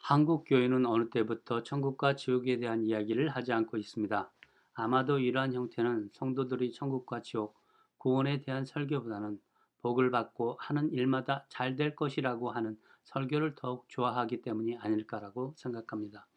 한국 교회는 어느 때부터 천국과 지옥에 대한 이야기를 하지 않고 있습니다. 아마도 이러한 형태는 성도들이 천국과 지옥, 구원에 대한 설교보다는 복을 받고 하는 일마다 잘 될 것이라고 하는 설교를 더욱 좋아하기 때문이 아닐까라고 생각합니다.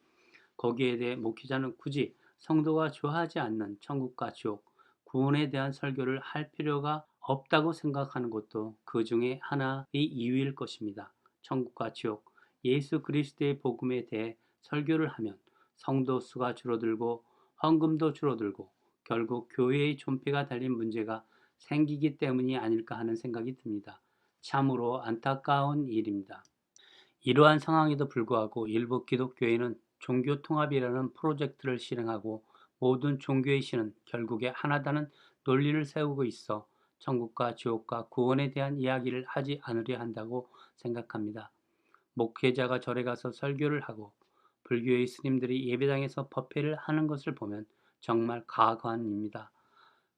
거기에 대해 목회자는 굳이 성도가 좋아하지 않는 천국과 지옥, 구원에 대한 설교를 할 필요가 없다고 생각하는 것도 그 중에 하나의 이유일 것입니다. 천국과 지옥, 예수 그리스도의 복음에 대해 설교를 하면 성도 수가 줄어들고 헌금도 줄어들고 결국 교회의 존폐가 달린 문제가 생기기 때문이 아닐까 하는 생각이 듭니다. 참으로 안타까운 일입니다. 이러한 상황에도 불구하고 일부 기독교회는 종교통합이라는 프로젝트를 실행하고 모든 종교의 신은 결국에 하나다는 논리를 세우고 있어 천국과 지옥과 구원에 대한 이야기를 하지 않으려 한다고 생각합니다. 목회자가 절에 가서 설교를 하고 불교의 스님들이 예배당에서 법회를 하는 것을 보면 정말 가관입니다.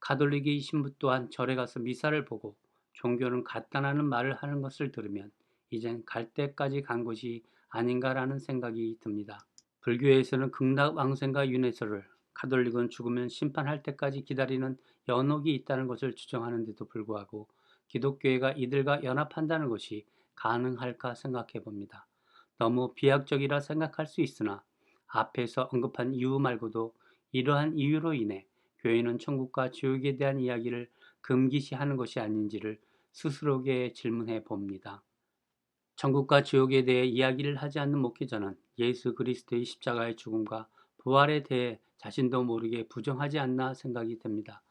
가톨릭의 신부 또한 절에 가서 미사를 보고 종교는 같다라는 말을 하는 것을 들으면 이젠 갈 때까지 간 것이 아닌가라는 생각이 듭니다. 불교에서는 극락왕생과 윤회설을, 가톨릭은 죽으면 심판할 때까지 기다리는 연옥이 있다는 것을 주장하는데도 불구하고 기독교회가 이들과 연합한다는 것이 가능할까 생각해 봅니다. 너무 비약적이라 생각할 수 있으나 앞에서 언급한 이유 말고도 이러한 이유로 인해 교회는 천국과 지옥에 대한 이야기를 금기시하는 것이 아닌지를 스스로에게 질문해 봅니다. 천국과 지옥에 대해 이야기를 하지 않는 목회자는 예수 그리스도의 십자가의 죽음과 부활에 대해 자신도 모르게 부정하지 않나 생각이 됩니다.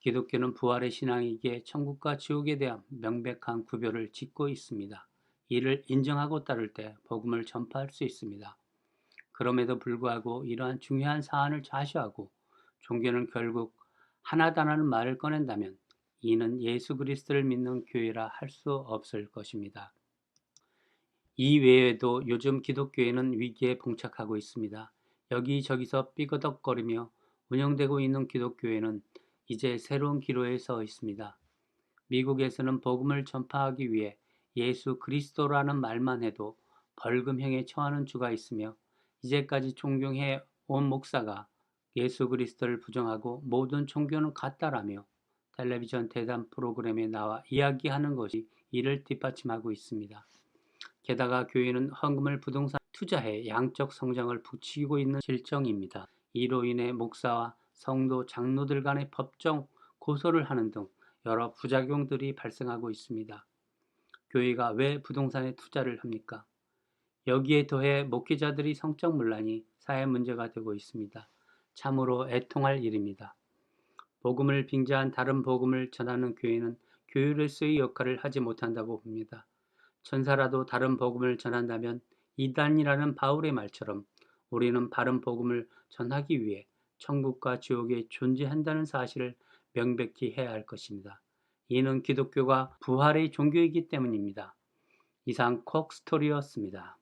기독교는 부활의 신앙이기에 천국과 지옥에 대한 명백한 구별을 짓고 있습니다. 이를 인정하고 따를 때 복음을 전파할 수 있습니다. 그럼에도 불구하고 이러한 중요한 사안을 좌시하고 종교는 결국 하나다라는 말을 꺼낸다면 이는 예수 그리스도를 믿는 교회라 할 수 없을 것입니다. 이 외에도 요즘 기독교회는 위기에 봉착하고 있습니다. 여기저기서 삐거덕거리며 운영되고 있는 기독교회는 이제 새로운 기로에 서 있습니다. 미국에서는 복음을 전파하기 위해 예수 그리스도라는 말만 해도 벌금형에 처하는 주가 있으며 이제까지 존경해 온 목사가 예수 그리스도를 부정하고 모든 종교는 같다라며 텔레비전 대담 프로그램에 나와 이야기하는 것이 이를 뒷받침하고 있습니다. 게다가 교회는 헌금을 부동산 투자해 양적 성장을 부추기고 있는 실정입니다. 이로 인해 목사와 성도, 장로들 간의 법정 고소를 하는 등 여러 부작용들이 발생하고 있습니다. 교회가 왜 부동산에 투자를 합니까? 여기에 더해 목회자들이 성적 문란이 사회 문제가 되고 있습니다. 참으로 애통할 일입니다. 복음을 빙자한 다른 복음을 전하는 교회는 교회로서의 역할을 하지 못한다고 봅니다. 천사라도 다른 복음을 전한다면 이단이라는 바울의 말처럼 우리는 바른 복음을 전하기 위해 천국과 지옥에 존재한다는 사실을 명백히 해야 할 것입니다. 이는 기독교가 부활의 종교이기 때문입니다. 이상 콕스토리였습니다.